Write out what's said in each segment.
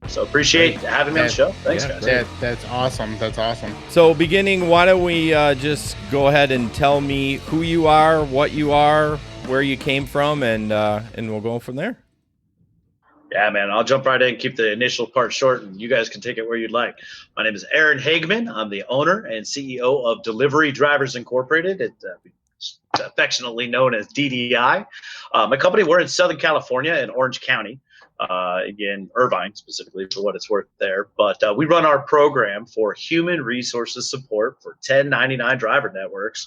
So appreciate having me on the show. Thanks, guys. That's awesome. That's awesome. So beginning, why don't we just go ahead and tell me who you are, what you are, where you came from, and we'll go from there. Yeah, man, I'll jump right in, keep the initial part short, and you guys can take it where you'd like. My name is Aaron Hageman. I'm the owner and CEO of Delviery Drivers Incorporated. It's affectionately known as DDI. My company, we're in Southern California in Orange County, again, Irvine specifically for what it's worth there. But we run our program for human resources support for 1099 driver networks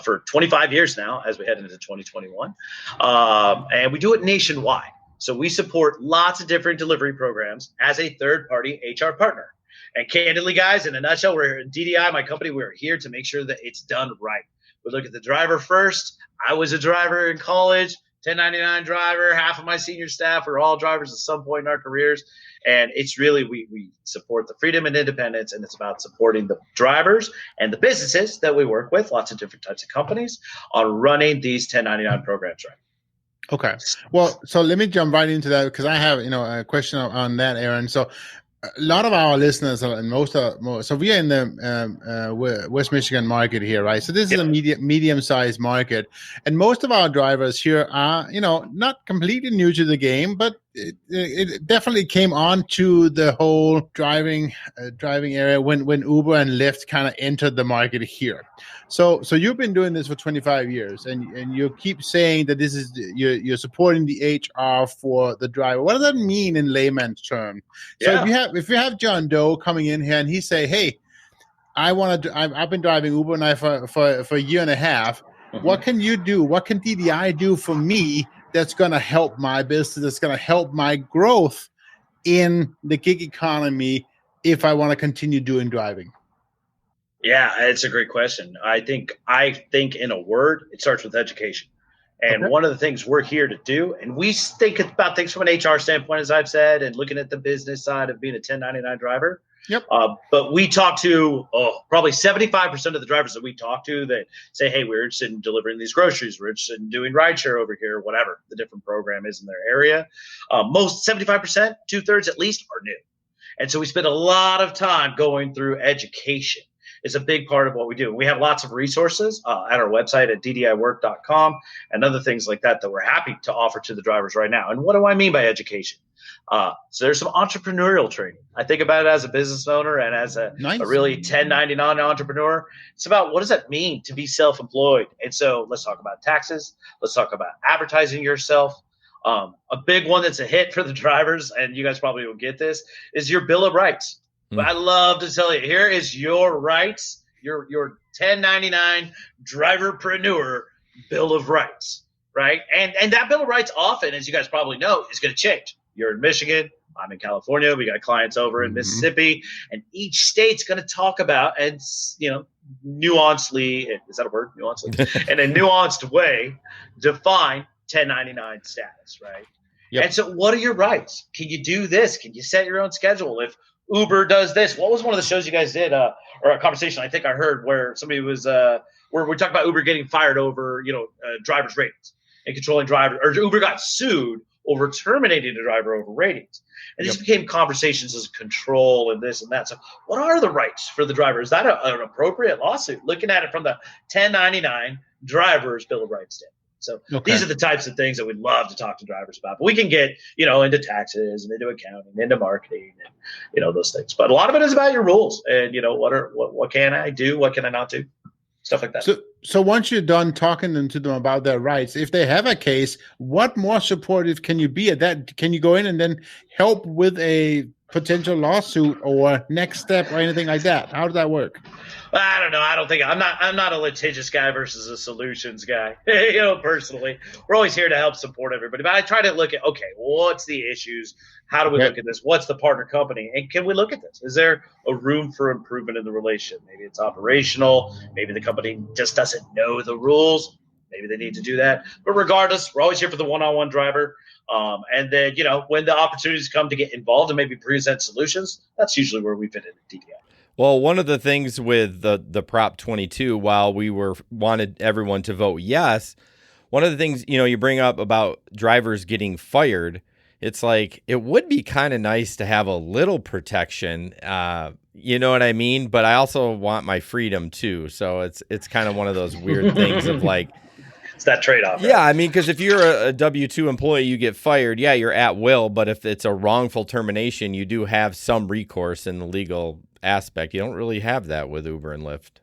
for 25 years now as we head into 2021. And we do it nationwide. So we support lots of different delivery programs as a third-party HR partner. And candidly, guys, in a nutshell, we're in DDI, my company, we're here to make sure that it's done right. We look at the driver first. I was a driver in college, 1099 driver. Half of my senior staff are all drivers at some point in our careers. And it's really, we support the freedom and independence, and it's about supporting the drivers and the businesses that we work with, lots of different types of companies, on running these 1099 programs right. Okay. Well, so let me jump right into that because I have, a question on that, Aaron. So a lot of our listeners and so we are in the West Michigan market here, right? So this is a medium-sized market, and most of our drivers here are, not completely new to the game, but it definitely came on to the whole driving area when Uber and Lyft kind of entered the market here. So you've been doing this for 25 years, and you keep saying that this is you're supporting the HR for the driver. What does that mean in layman's term? So if you have John Doe coming in here and he say, "Hey, I've been driving Uber now for a year and a half. Mm-hmm. What can you do? What can DDI do for me that's going to help my business? That's going to help my growth in the gig economy if I want to continue doing driving?" Yeah, it's a great question. I think in a word, it starts with education. And one of the things we're here to do, and we think about things from an HR standpoint, as I've said, and looking at the business side of being a 1099 driver. Yep. But we talk to probably 75% of the drivers that we talk to that say, hey, we're interested in delivering these groceries. We're interested in doing rideshare over here, whatever the different program is in their area. Most 75%, 2/3 at least, are new. And so we spend a lot of time going through education. Is a big part of what we do. We have lots of resources at our website at ddiwork.com and other things like that we're happy to offer to the drivers right now. And what do I mean by education? So there's some entrepreneurial training. I think about it as a business owner and as a really 1099 entrepreneur. It's about what does that mean to be self-employed? And so let's talk about taxes. Let's talk about advertising yourself. A big one that's a hit for the drivers, and you guys probably will get this, is your Bill of Rights. But I love to tell you, here is your rights, your 1099 driverpreneur Bill of Rights, right? And that Bill of Rights often, as you guys probably know, is going to change. You're in Michigan. I'm in California. We got clients over in Mississippi. And each state's going to talk about, and, nuancedly, is that a word? Nuancedly? In a nuanced way, define 1099 status, right? Yep. And so what are your rights? Can you do this? Can you set your own schedule? If Uber does this. What was one of the shows you guys did, or a conversation I think I heard where somebody was, where we talked about Uber getting fired over, driver's ratings and controlling drivers, or Uber got sued over terminating a driver over ratings. And these became conversations as control and this and that. So what are the rights for the driver? Is that an appropriate lawsuit? Looking at it from the 1099 driver's Bill of Rights standpoint. So these are the types of things that we'd love to talk to drivers about. But we can get, into taxes and into accounting, into marketing, and those things. But a lot of it is about your rules and what can I do, what can I not do, stuff like that. So once you're done talking to them about their rights, if they have a case, what more supportive can you be at that? Can you go in and then help with a potential lawsuit or next step or anything like that? How does that work? I don't know. I don't think I'm not a litigious guy versus a solutions guy. Personally, we're always here to help support everybody. But I try to look at, what's the issues? How do we look at this? What's the partner company? And can we look at this? Is there a room for improvement in the relationship? Maybe it's operational. Maybe the company just doesn't know the rules. Maybe they need to do that. But regardless, we're always here for the one-on-one driver. And then, when the opportunities come to get involved and maybe present solutions, that's usually where we fit in at DDI. Well, one of the things with the Prop 22, while we wanted everyone to vote yes, one of the things, you bring up about drivers getting fired, it's like it would be kind of nice to have a little protection. You know what I mean? But I also want my freedom too. So it's kind of one of those weird things of like, it's that trade-off. Yeah, right? I mean, because if you're a W-2 employee, you get fired. Yeah, you're at will. But if it's a wrongful termination, you do have some recourse in the legal aspect. You don't really have that with Uber and Lyft.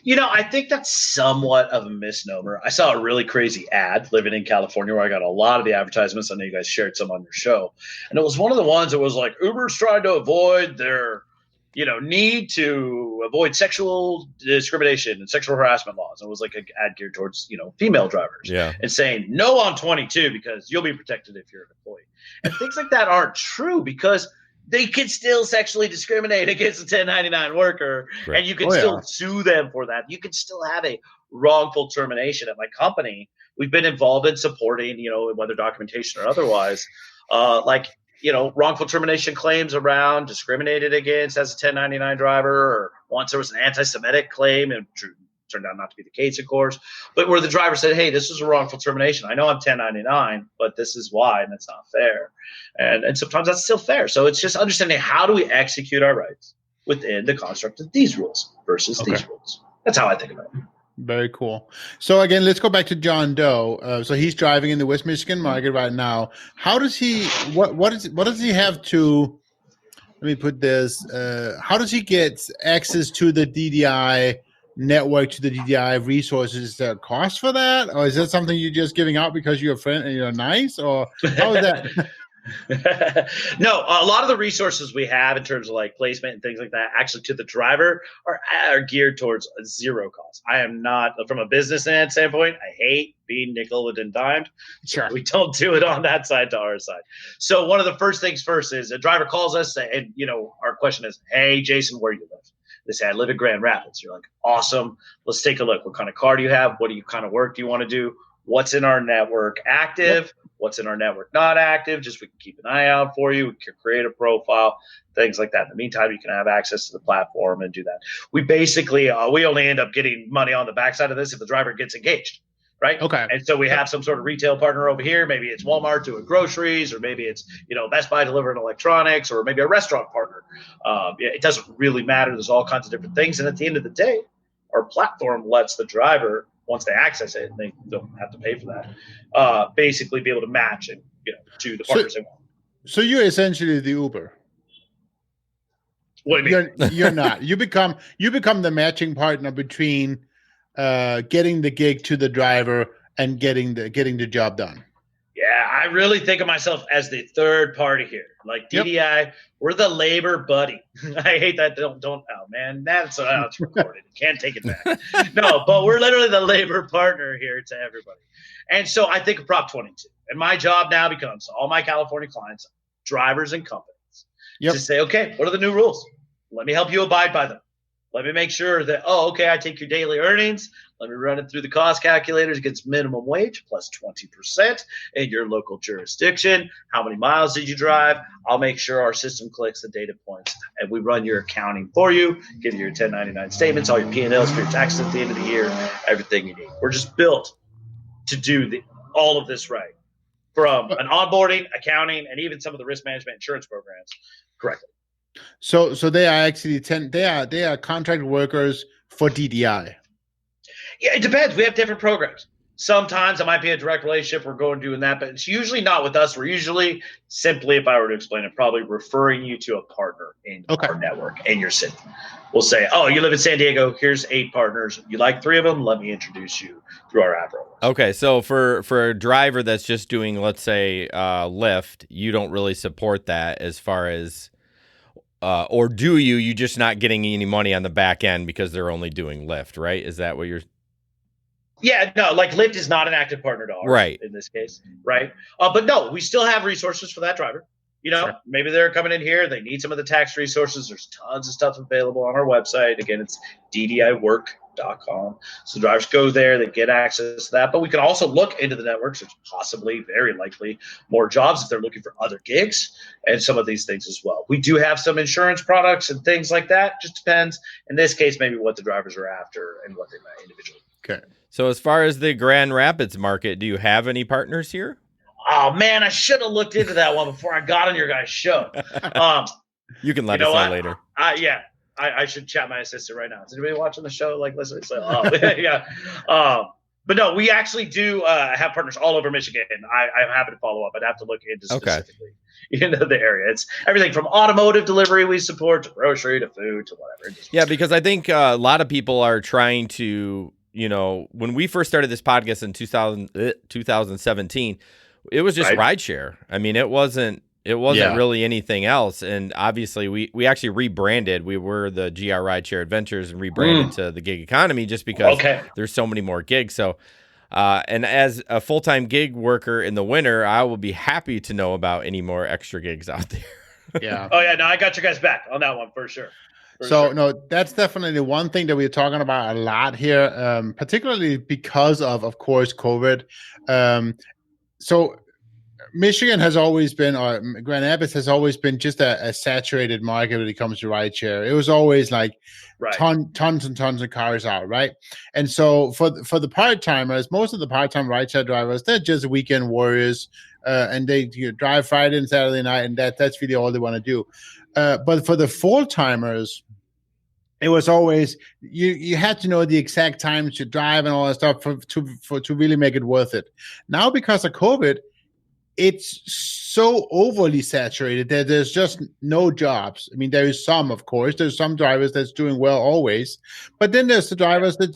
I think that's somewhat of a misnomer. I saw a really crazy ad living in California where I got a lot of the advertisements. I know you guys shared some on your show. And it was one of the ones that was like, Uber's trying to avoid their need to avoid sexual discrimination and sexual harassment laws. It was like an ad geared towards, female drivers. Yeah. And saying no on 22 because you'll be protected if you're an employee. And things like that aren't true because they can still sexually discriminate against a 1099 worker. Right. And you can still sue them for that. You can still have a wrongful termination. At my company, we've been involved in supporting, whether documentation or otherwise, wrongful termination claims around discriminated against as a 1099 driver, or once there was an anti-Semitic claim, and turned out not to be the case, of course, but where the driver said, hey, this is a wrongful termination. I know I'm 1099, but this is why, and it's not fair. And sometimes that's still fair. So it's just understanding how do we execute our rights within the construct of these rules versus these rules. That's how I think about it. Very cool. So again, let's go back to John Doe. So he's driving in the West Michigan market right now. How does he? What does he have to? Let me put this. How does he get access to the DDI network, to the DDI resources? Is there a cost for that, or is that something you're just giving out because you're a friend and you're nice, or how is that? No, a lot of the resources we have in terms of like placement and things like that, actually to the driver, are geared towards zero cost. I am not, from a business standpoint, I hate being nickel and dimed. Sure. We don't do it on that side to our side. So one of the first things first is a driver calls us and, our question is, hey, Jason, where do you live? They say, I live in Grand Rapids. You're like, awesome. Let's take a look. What kind of car do you have? What kind of work do you want to do? What's in our network active? What's in our network not active? Just we can keep an eye out for you. We can create a profile, things like that. In the meantime, you can have access to the platform and do that. We basically, we only end up getting money on the backside of this if the driver gets engaged, right? Okay. And so we have some sort of retail partner over here. Maybe it's Walmart doing groceries, or maybe it's, Best Buy delivering electronics, or maybe a restaurant partner. It doesn't really matter. There's all kinds of different things. And at the end of the day, our platform lets the driver, once they access it, and they don't have to pay for that, basically be able to match and to the partners they want. So you're essentially the Uber. What do you mean? You're not. You become the matching partner between getting the gig to the driver and getting the job done. Yeah, I really think of myself as the third party here. Like DDI, we're the labor buddy. I hate that. Don't. Oh man, that's recorded. Can't take it back. No, but we're literally the labor partner here to everybody. And so I think of Prop 22, and my job now becomes all my California clients, drivers and companies, to say, okay, what are the new rules? Let me help you abide by them. Let me make sure that, I take your daily earnings. Let me run it through the cost calculators against minimum wage plus 20% in your local jurisdiction. How many miles did you drive? I'll make sure our system collects the data points, and we run your accounting for you, give you your 1099 statements, all your P&Ls for your taxes at the end of the year, everything you need. We're just built to do all of this right, from an onboarding, accounting, and even some of the risk management insurance programs correctly. So they are actually they are contract workers for DDI. Yeah, it depends. We have different programs. Sometimes it might be a direct relationship. We're going doing that, but it's usually not with us. We're usually simply, if I were to explain it, probably referring you to a partner in our network in your city. We'll say, oh, you live in San Diego. Here's 8 partners. You like 3 of them? Let me introduce you through our app. Okay, so for a driver that's just doing, let's say, Lyft, you don't really support that as far as, or do you? You're just not getting any money on the back end because they're only doing Lyft, right? Is that what you're? Yeah, no, like Lyft is not an active partner to ours, right, in this case, right? But no, we still have resources for that driver. Maybe they're coming in here, they need some of the tax resources. There's tons of stuff available on our website. Again, it's ddiwork.com. So drivers go there, they get access to that. But we can also look into the networks. There's possibly, very likely, more jobs if they're looking for other gigs and some of these things as well. We do have some insurance products and things like that. Just depends. In this case, maybe what the drivers are after and what they might individually. Okay. So as far as the Grand Rapids market, do you have any partners here? Oh man, I should have looked into that one before I got on your guys' show. You can let us know later. I should chat my assistant right now. Is anybody watching the show? Like, listen, so, yeah. But no, we actually do have partners all over Michigan. I'm happy to follow up. I'd have to look into specifically, the area. It's everything from automotive delivery we support to grocery to food to whatever. Yeah, because I think a lot of people are trying to, when we first started this podcast in 2017, it was just rideshare. I mean, it wasn't really anything else. And obviously we actually rebranded. We were the GR Rideshare Adventures and rebranded to the gig economy just because there's so many more gigs. So, and as a full-time gig worker in the winter, I will be happy to know about any more extra gigs out there. Yeah. Oh yeah. No, I got you guys back on that one for sure. No, that's definitely one thing that we're talking about a lot here, particularly because of course, COVID. So Michigan has always been, or Grand Rapids has always been just a saturated market when it comes to rideshare. It was always like tons and tons of cars out, right? And so for the part-timers, most of the part-time rideshare drivers, they're just weekend warriors, and they drive Friday and Saturday night, and that's really all they want to do. But for the full-timers, it was always you had to know the exact times to drive and all that stuff to really make it worth it. Now, because of COVID, it's so overly saturated that there's just no jobs. I mean, there is some, of course. There's some drivers that's doing well always, but then there's the drivers that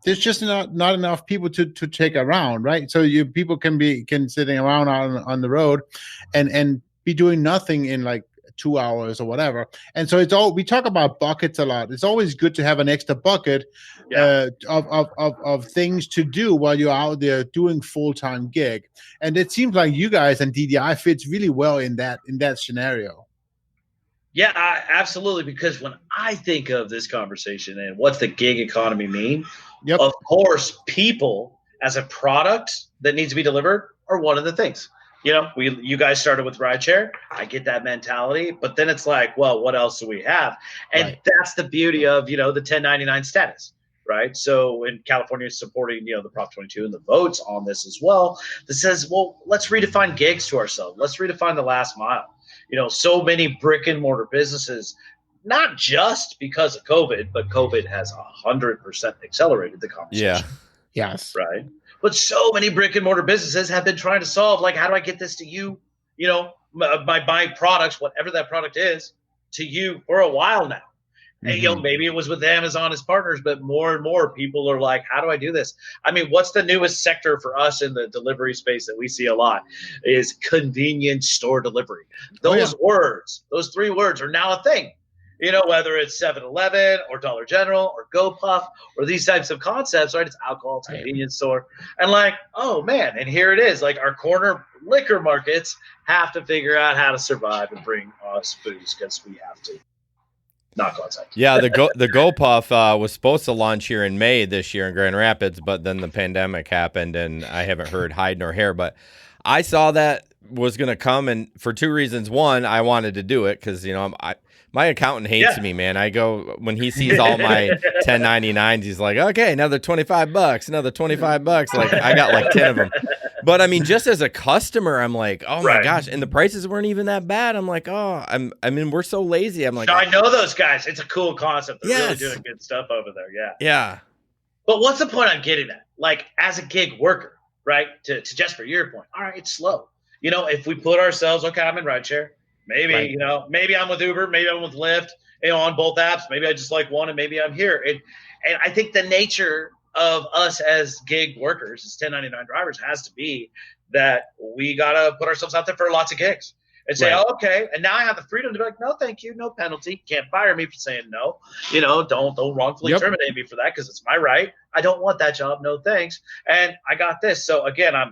there's just not enough people to take around, right? So people can sitting around on the road and be doing nothing in like 2 hours or whatever. And so we talk about buckets a lot. It's always good to have an extra bucket of things to do while you're out there doing full-time gig. And it seems like you guys and DDI fits really well in that scenario. Yeah, absolutely. Because when I think of this conversation and what's the gig economy mean, of course, people as a product that needs to be delivered are one of the things. You guys started with rideshare. I get that mentality, but then it's like, well, what else do we have? And that's the beauty of, the 1099 status, right? So in California supporting, the Prop 22 and the votes on this as well, that says, well, let's redefine gigs to ourselves. Let's redefine the last mile. So many brick and mortar businesses, not just because of COVID, but COVID has 100% accelerated the conversation. Yeah. Yes. Right. But so many brick and mortar businesses have been trying to solve, like, how do I get this to you, my products, whatever that product is, to you for a while now. Mm-hmm. And, maybe it was with Amazon as partners, but more and more people are like, how do I do this? I mean, what's the newest sector for us in the delivery space that we see a lot is convenience store delivery. Those three words are now a thing. Whether it's 7-Eleven or Dollar General or GoPuff or these types of concepts, right? It's alcohol, it's a convenience store. And like, oh man, and here it is. Like, our corner liquor markets have to figure out how to survive and bring us booze because we have to. Not concept. Yeah, the GoPuff was supposed to launch here in May this year in Grand Rapids, but then the pandemic happened and I haven't heard hide nor hair. But I saw that was going to come, and for two reasons. One, I wanted to do it because, my accountant hates me, man. I go, when he sees all my 1099s, he's like, okay, another $25, another $25. Like, I got like 10 of them. But I mean, just as a customer, I'm like, oh my gosh. And the prices weren't even that bad. I'm like, we're so lazy. I'm like, I know those guys. It's a cool concept. They're really doing good stuff over there. Yeah. Yeah. But what's the point I'm getting at? Like, as a gig worker, right? To just for your point, all right, it's slow. If we put ourselves, okay, I'm in rideshare. Maybe, maybe I'm with Uber, maybe I'm with Lyft, on both apps. Maybe I just like one and maybe I'm here. And I think the nature of us as gig workers, as 1099 drivers, has to be that we got to put ourselves out there for lots of gigs and say, oh, okay. And now I have the freedom to be like, no, thank you. No penalty. Can't fire me for saying no. Don't wrongfully terminate me for that because it's my right. I don't want that job. No, thanks. And I got this. So again, I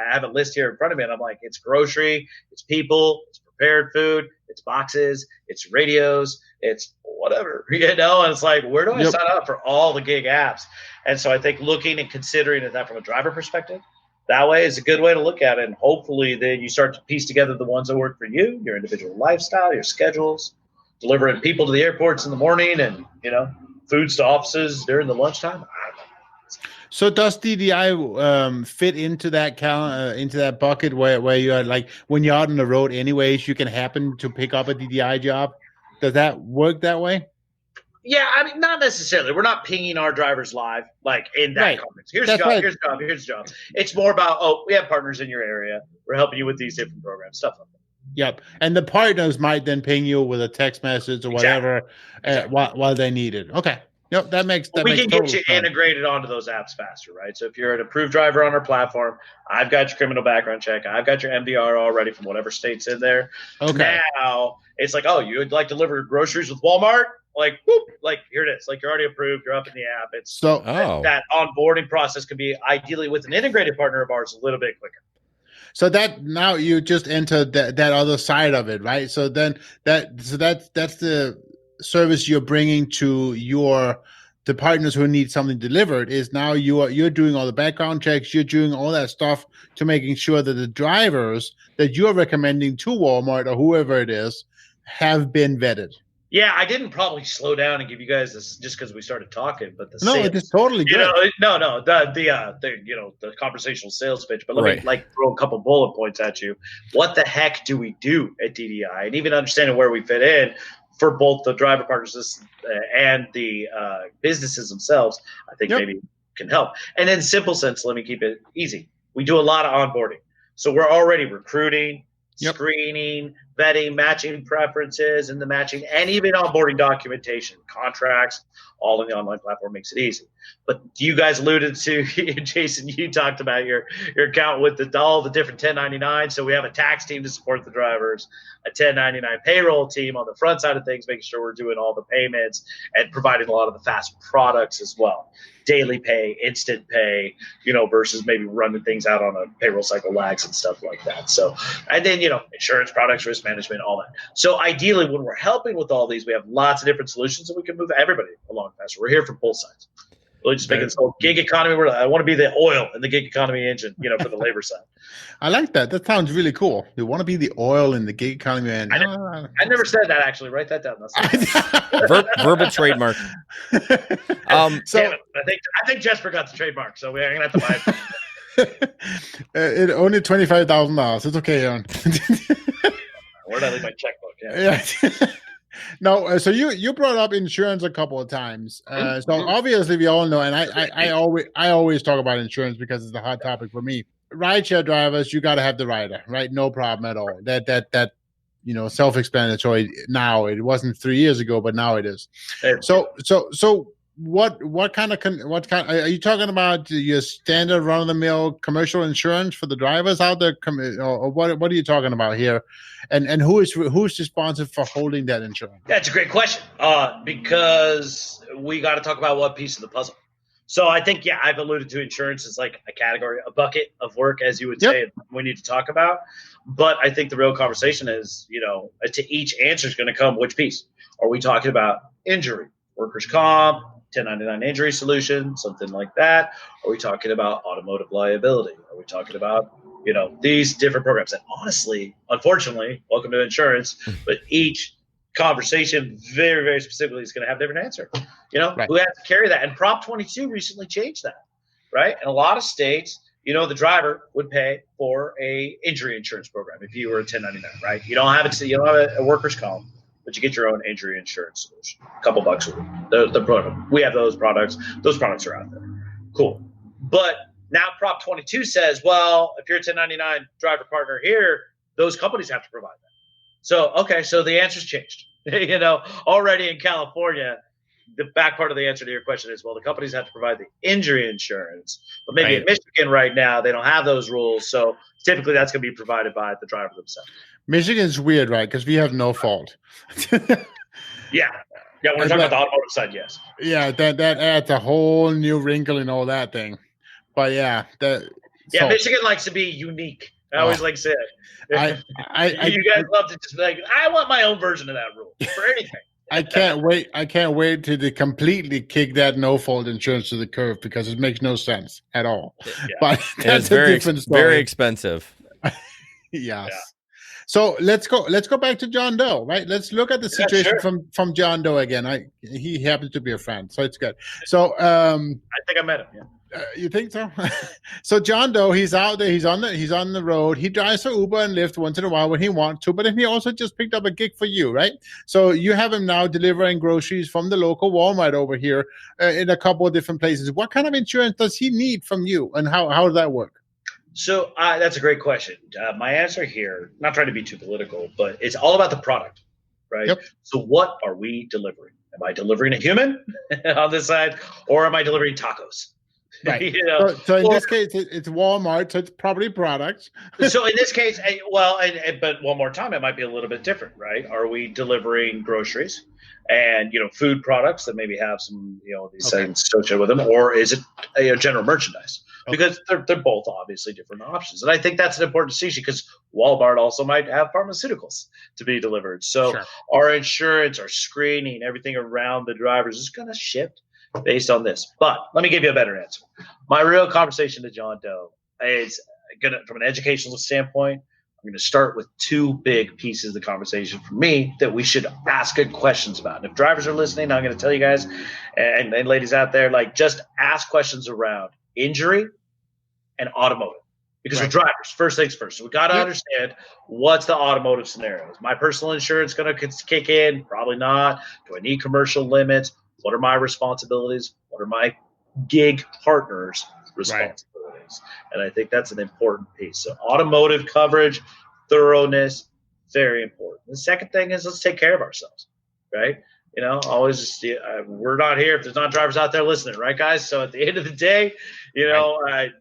have a list here in front of me and I'm like, it's grocery, it's people, it's prepared food, it's boxes, it's radios, it's whatever, and it's like, where do I sign up for all the gig apps? And so I think looking and considering that from a driver perspective, that way is a good way to look at it. And hopefully then you start to piece together the ones that work for you, your individual lifestyle, your schedules, delivering people to the airports in the morning and, foods to offices during the lunchtime. So does DDI fit into that bucket where you are like when you're out on the road anyways, you can happen to pick up a DDI job? Does that work that way? Yeah, I mean, not necessarily. We're not pinging our drivers live, like in that Right. context. Here's That's a job, right. here's a job, here's a job. It's more about, oh, we have partners in your area. We're helping you with these different programs, stuff like that. Yep. And the partners might then ping you with a text message or whatever while they need it. Okay. Yep. We can get you integrated onto those apps faster, right? So if you're an approved driver on our platform, I've got your criminal background check. I've got your MDR already from whatever state's in there. Okay. Now it's like, oh, you would like to deliver groceries with Walmart? Like, whoop, like here it is. Like you're already approved. You're up in the app. It's so that onboarding process can be ideally with an integrated partner of ours a little bit quicker. So that now you just entered that other side of it, right? So then that's the service you're bringing to the partners who need something delivered is now you're doing all the background checks, you're doing all that stuff to making sure that the drivers that you're recommending to Walmart or whoever it is have been vetted. Yeah, I didn't probably slow down and give you guys this just because we started talking, but the no, sales, it is totally good. The conversational sales pitch. But let me throw a couple bullet points at you. What the heck do we do at DDI, and even understanding where we fit in for both the driver partners and the businesses themselves, I think maybe can help. And in simple sense, let me keep it easy. We do a lot of onboarding, so we're already recruiting, screening, vetting, matching preferences, and the matching, and even onboarding documentation, contracts, all in the online platform makes it easy. But you guys alluded to, Jason, you talked about your account with all the different 1099. So we have a tax team to support the drivers, a 1099 payroll team on the front side of things, making sure we're doing all the payments and providing a lot of the fast products as well. Daily pay, instant pay, versus maybe running things out on a payroll cycle lags and stuff like that. So, and then, insurance products, risk management, all that. So ideally, when we're helping with all these, we have lots of different solutions that we can move everybody along faster. We're here for both sides. Really just making this whole gig economy. I want to be the oil in the gig economy engine, for the labor side. I like that. That sounds really cool. You want to be the oil in the gig economy engine. I never said that, actually. Write that down. Verbal trademark. So I think Jesper got the trademark, so we're gonna have to buy it. It only $25,000. It's okay, Aaron. Where did I leave my checkbook? Yeah. No, so you brought up insurance a couple of times. So obviously we all know, and I always talk about insurance because it's a hot topic for me. Rideshare drivers, you got to have the rider, right? No problem at all. That self-explanatory now. It wasn't 3 years ago, but now it is. So what kind are you talking about? Your standard run-of-the-mill commercial insurance for the drivers out there, or what are you talking about here? And who's responsible for holding that insurance? That's a great question, because we got to talk about what piece of the puzzle. So I think, I've alluded to insurance as like a category, a bucket of work, as you would say, we need to talk about. But I think the real conversation is, to each answer is going to come which piece. Are we talking about injury, workers' comp, 1099 injury solution, something like that? Are we talking about automotive liability? Are we talking about, these different programs? And honestly, unfortunately, welcome to insurance, but each conversation very, very specifically is going to have a different answer. Who has to carry that? And Prop 22 recently changed that, right? In a lot of states, the driver would pay for a injury insurance program if you were a 1099, right? You don't have a workers' comp, but you get your own injury insurance solution. A couple bucks a week. The program. We have those products. Those products are out there. Cool. But now Prop 22 says, well, if you're a 1099 driver partner here, those companies have to provide that. So the answer's changed. Already in California, the back part of the answer to your question is, well, the companies have to provide the injury insurance, but maybe in Michigan right now, they don't have those rules. So typically that's going to be provided by the driver themselves. Michigan's weird, right? Because we have no fault. Yeah, we're talking about the automotive side, yes. Yeah, that adds a whole new wrinkle in all that thing. But Michigan likes to be unique. I always like to say it. You guys love to just be like, I want my own version of that rule for anything. I can't wait to completely kick that no fault insurance to the curb because it makes no sense at all. Yeah. But that's a different story. Very expensive. Yes. Yeah. So let's go back to John Doe, right? Let's look at the situation sure. from John Doe again. He happens to be a friend, so it's good. So I think I met him. Yeah. you think so? So John Doe, he's out there. He's on the road. He drives for Uber and Lyft once in a while when he wants to. But then he also just picked up a gig for you, right? So you have him now delivering groceries from the local Walmart over here in a couple of different places. What kind of insurance does he need from you, and how does that work? So that's a great question. My answer here, not trying to be too political, but it's all about the product, right? Yep. So what are we delivering? Am I delivering a human on this side, or am I delivering tacos? Right. So in this case, it's Walmart, so it's probably products. So in this case, but one more time, it might be a little bit different, right? Are we delivering groceries and food products that maybe have some these things associated with them, or is it general merchandise? Because they're both obviously different options, and I think that's an important distinction because Walmart also might have pharmaceuticals to be delivered. So our insurance, our screening, everything around the drivers is going to shift based on this. But let me give you a better answer. My real conversation to John Doe is from an educational standpoint. I'm going to start with two big pieces of the conversation for me that we should ask good questions about. And if drivers are listening, I'm going to tell you guys and ladies out there, just ask questions around injury and automotive. Because we're drivers, first things first. So we got to understand what's the automotive scenario. Is my personal insurance going to kick in? Probably not. Do I need commercial limits? What are my responsibilities? What are my gig partners' responsibilities? And I think that's an important piece. So automotive coverage, thoroughness, very important. The second thing is let's take care of ourselves, right? Always we're not here if there's not drivers out there listening, right, guys? So at the end of the day,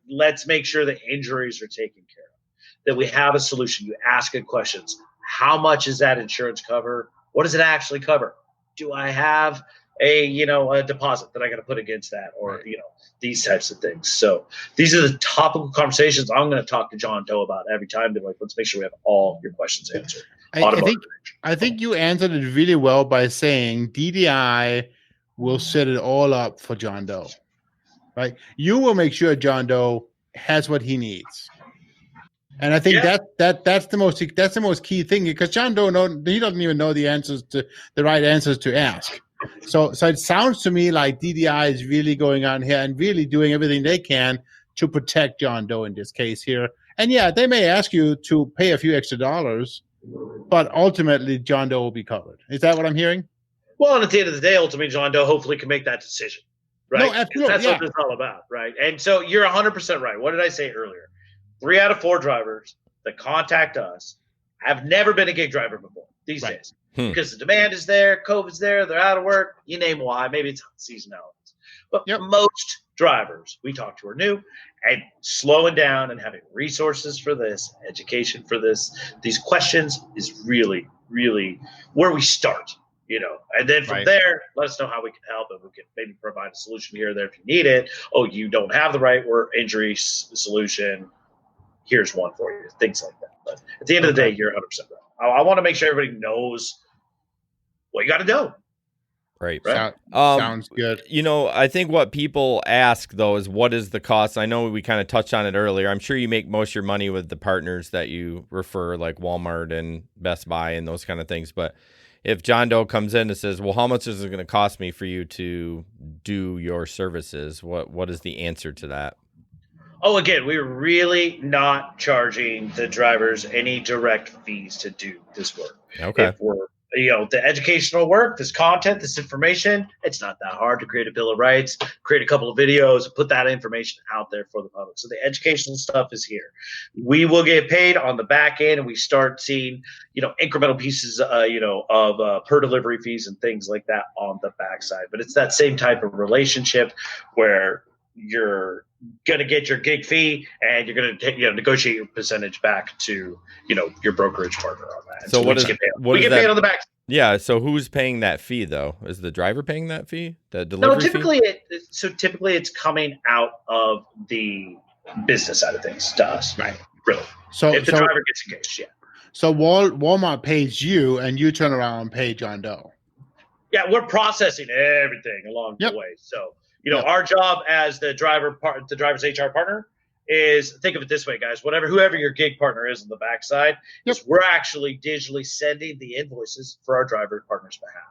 let's make sure the injuries are taken care of, that we have a solution. You ask good questions. How much is that insurance cover? What does it actually cover? Do I have a deposit that I got to put against that, or these types of things. So these are the topical conversations I'm going to talk to John Doe about every time. To let's make sure we have all your questions answered. I think you answered it really well by saying DDI will set it all up for John Doe, right? You will make sure John Doe has what he needs. And I think that's the most key thing, because John Doe he doesn't even know the right answers to ask. So it sounds to me like DDI is really going on here and really doing everything they can to protect John Doe in this case here. And they may ask you to pay a few extra dollars, but ultimately John Doe will be covered. Is that what I'm hearing? Well, and at the end of the day, ultimately John Doe hopefully can make that decision, right? No, absolutely. That's what it's all about, right? And so you're 100% right. What did I say earlier? 3 out of 4 drivers that contact us have never been a gig driver before these days. Because the demand is there, COVID's there, they're out of work, you name why, maybe it's seasonalities. But most drivers we talk to are new and slowing down and having resources for this, education for this. These questions is really, really where we start, and then from there, let us know how we can help, and we can maybe provide a solution here or there if you need it. Oh, you don't have the right injury solution. Here's one for you, things like that. But at the end of the day, you're 100% right. I want to make sure everybody knows what you got to do. Right. Sounds good. I think what people ask, though, is what is the cost? I know we kind of touched on it earlier. I'm sure you make most of your money with the partners that you refer, like Walmart and Best Buy and those kind of things. But if John Doe comes in and says, well, how much is it going to cost me for you to do your services? What is the answer to that? Oh, again, we're really not charging the drivers any direct fees to do this work. Okay. If we're, the educational work, this content, this information, it's not that hard to create a bill of rights, create a couple of videos, put that information out there for the public. So the educational stuff is here. We will get paid on the back end, and we start seeing, incremental pieces, of per delivery fees and things like that on the backside. But it's that same type of relationship where you're going to get your gig fee and you're going to negotiate your percentage back to your brokerage partner on that. So we get paid on the back. Yeah. So who's paying that fee though? Is the driver paying that fee? The delivery fee? Typically it's coming out of the business side of things to us. Right. Really. So if the driver gets engaged, So Walmart pays you and you turn around and pay John Doe. Yeah, we're processing everything along the way. So our job as the driver's HR partner is think of it this way, guys. Whoever your gig partner is on the backside, is we're actually digitally sending the invoices for our driver partner's behalf.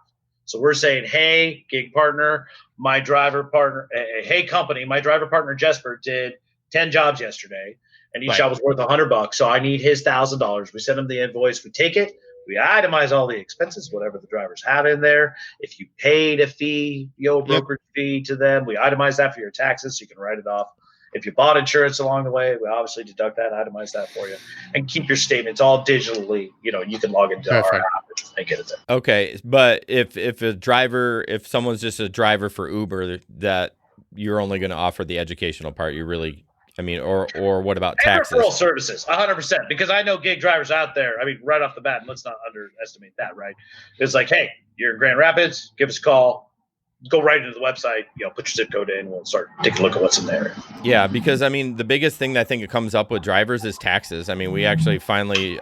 So we're saying, hey, gig partner, my driver partner, hey, company, my driver partner Jesper did 10 jobs yesterday, and each job was worth $100. So I need his $1,000. We send him the invoice. We take it. We itemize all the expenses, whatever the drivers have in there. If you paid a fee, brokerage fee to them, we itemize that for your taxes so you can write it off. If you bought insurance along the way, we obviously deduct that, itemize that for you, and keep your statements all digitally. You can log into our app and get it there. Okay, but if someone's just a driver for Uber, that you're only going to offer the educational part, or what about taxes? And referral services, 100%, because I know gig drivers out there. Right off the bat, and let's not underestimate that, right? It's like, hey, you're in Grand Rapids, give us a call. Go right into the website, put your zip code in, we'll start taking a look at what's in there. Yeah, because the biggest thing that I think it comes up with drivers is taxes. We actually finally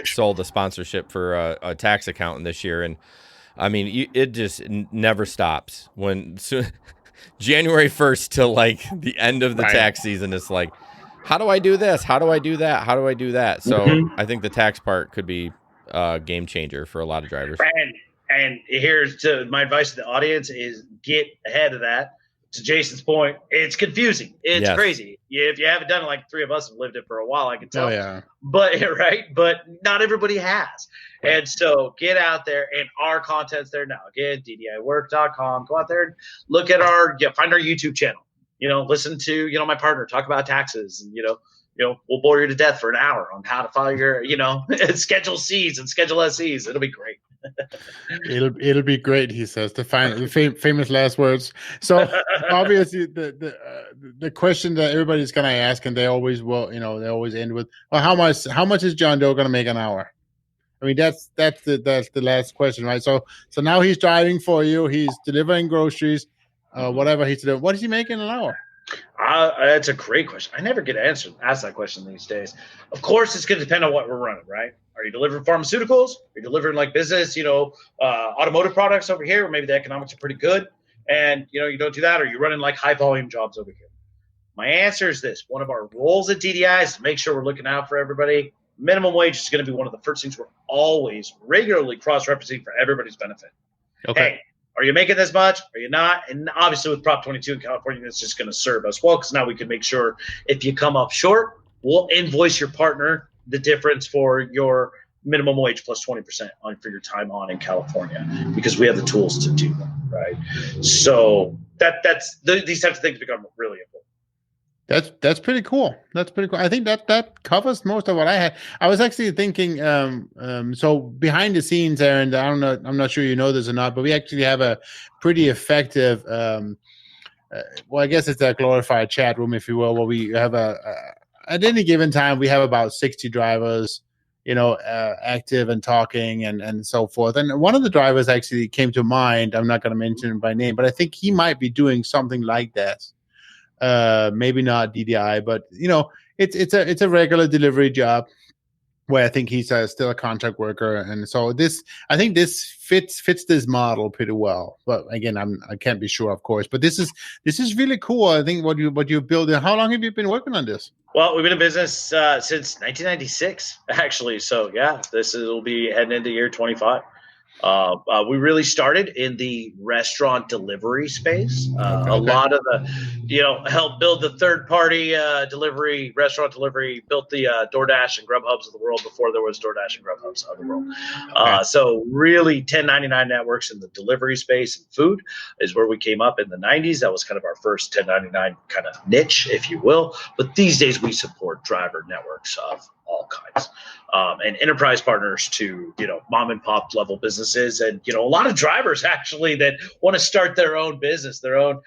sold a sponsorship for a tax accountant this year, and it just never stops. January 1st till like the end of the tax season, it's like, how do I do this? How do I do that? How do I do that? So I think the tax part could be a game changer for a lot of drivers. And here's my advice to the audience is get ahead of that. To Jason's point, it's confusing. It's crazy. If you haven't done it, like three of us have lived it for a while, I can tell. Oh, yeah. But not everybody has. And so get out there, and our content's there now. Again, ddiwork.com. Go out there and look at find our YouTube channel. Listen to, my partner talk about taxes, and, we'll bore you to death for an hour on how to file your, Schedule C's and Schedule SEs. It'll be great. It'll be great, he says. The famous last words. So obviously, the question that everybody's gonna ask, and they always will, they always end with, well, how much is John Doe gonna make an hour? That's the last question, right? So now he's driving for you. He's delivering groceries, whatever he's doing. What is he making an hour? That's a great question. I never get asked that question these days. Of course, it's going to depend on what we're running, right? Are you delivering pharmaceuticals? Are you delivering like business, automotive products over here, where maybe the economics are pretty good, and you don't do that? Or are you running like high volume jobs over here? My answer is this: one of our roles at DDI is to make sure we're looking out for everybody. Minimum wage is going to be one of the first things we're always regularly cross-referencing for everybody's benefit. Okay. Hey, are you making this much? Are you not? And obviously with Prop 22 in California, that's just going to serve us well, because now we can make sure if you come up short, we'll invoice your partner the difference for your minimum wage plus 20% for your time on in California, because we have the tools to do that, right? So these types of things become really important. That's pretty cool. That's pretty cool. I think that covers most of what I had. I was actually thinking, so behind the scenes, Aaron, I'm not sure you know this or not, but we actually have a pretty effective, I guess it's a glorified chat room, if you will, where we have at any given time, we have about 60 drivers, active and talking and so forth. And one of the drivers actually came to mind. I'm not going to mention him by name, but I think he might be doing something like that. Maybe not DDI, but it's a regular delivery job where I think he's still a contract worker, and so I think this fits this model pretty well. But again, I can't be sure, of course. But this is really cool. I think what you build. How long have you been working on this? Well, we've been in business since 1996, actually. So yeah, will be heading into year 25. We really started in the restaurant delivery space. A lot of the, helped build the third-party restaurant delivery, built the DoorDash and Grubhubs of the world before there was DoorDash and Grubhubs of the world. So really 1099 networks in the delivery space and food is where we came up in the 90s. That was kind of our first 1099 kind of niche, if you will. But these days we support driver networks of all kinds. And enterprise partners to, mom and pop level businesses, and, a lot of drivers actually that want to start their own business, their own,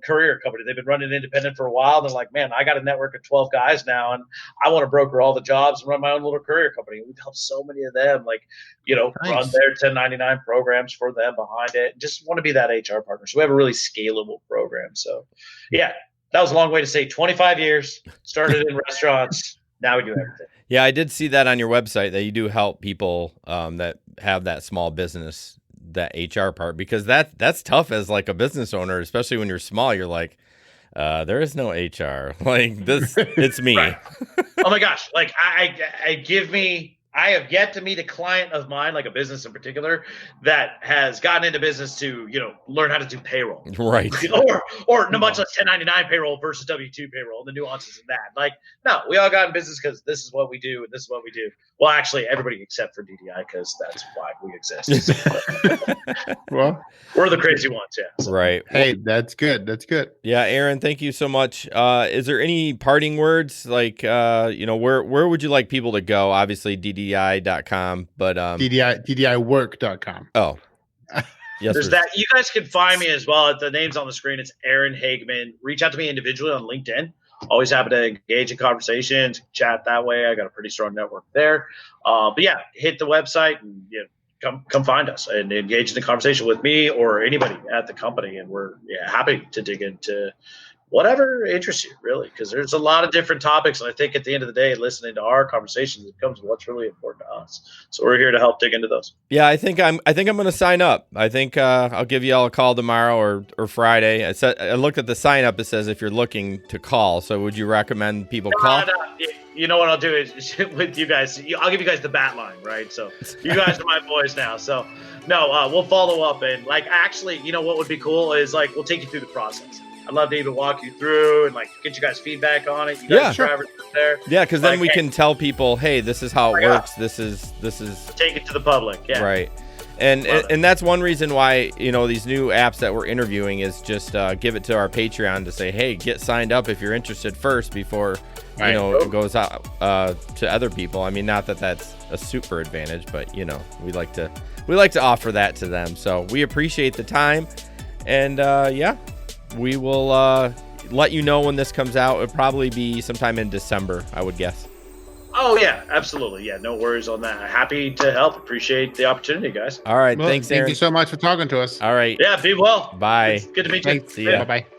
career company. They've been running independent for a while. They're like, man, I got a network of 12 guys now, and I want to broker all the jobs and run my own little career company. We've helped so many of them, run their 1099 programs for them behind it. Just want to be that HR partner. So we have a really scalable program. So yeah, that was a long way to say 25 years, started in restaurants. Now we do everything. Yeah, I did see that on your website that you do help people that have that small business, that HR part, because that's tough as like a business owner, especially when you're small. You're like, There is no HR. Like this, it's me. Right. Oh my gosh. Like I have yet to meet a client of mine, like a business in particular, that has gotten into business to, learn how to do payroll. Right. or no, much less 1099 payroll versus W-2 payroll, and the nuances in that. Like, no, we all got in business because this is what we do and this is what we do. Well, actually, everybody except for DDI, because that's why we exist. Well, we're the crazy ones, yeah. So. Right. Hey, that's good. That's good. Yeah, Aaron, thank you so much. Is there any parting words? Like, where would you like people to go? Obviously, DDI.com, but DDIwork.com. Oh, yes. There's that. You guys can find me as well. The name's on the screen. It's Aaron Hageman. Reach out to me individually on LinkedIn. Always happy to engage in conversations, chat that way. I got a pretty strong network there. But yeah, hit the website and come find us and engage in the conversation with me or anybody at the company. And we're happy to dig into whatever interests you, really, because there's a lot of different topics. And I think at the end of the day, listening to our conversations, it becomes what's really important to us. So we're here to help dig into those. Yeah, I think I'm going to sign up. I think I'll give you all a call tomorrow or Friday. I looked at the sign up. It says if you're looking to call. So would you recommend people call? No. You know what I'll do is with you guys, I'll give you guys the bat line, right? So you guys are my boys now. So no, we'll follow up and actually, what would be cool is we'll take you through the process. I'd love to even walk you through and get you guys feedback on it. You guys drivers there. Yeah, because then we can tell people, hey, this is how it works. This is take it to the public. Yeah. Right. And that's one reason why, these new apps that we're interviewing is just give it to our Patreon to say, hey, get signed up if you're interested first before it goes out to other people. I mean, not that that's a super advantage, but we like to offer that to them. So we appreciate the time, and we will let you know when this comes out. It'll probably be sometime in December, I would guess. Oh, yeah, absolutely. Yeah, no worries on that. Happy to help. Appreciate the opportunity, guys. All right. Thanks, Aaron. Thank you so much for talking to us. All right. Yeah, be well. Bye. It's good to meet you. See ya. Bye-bye.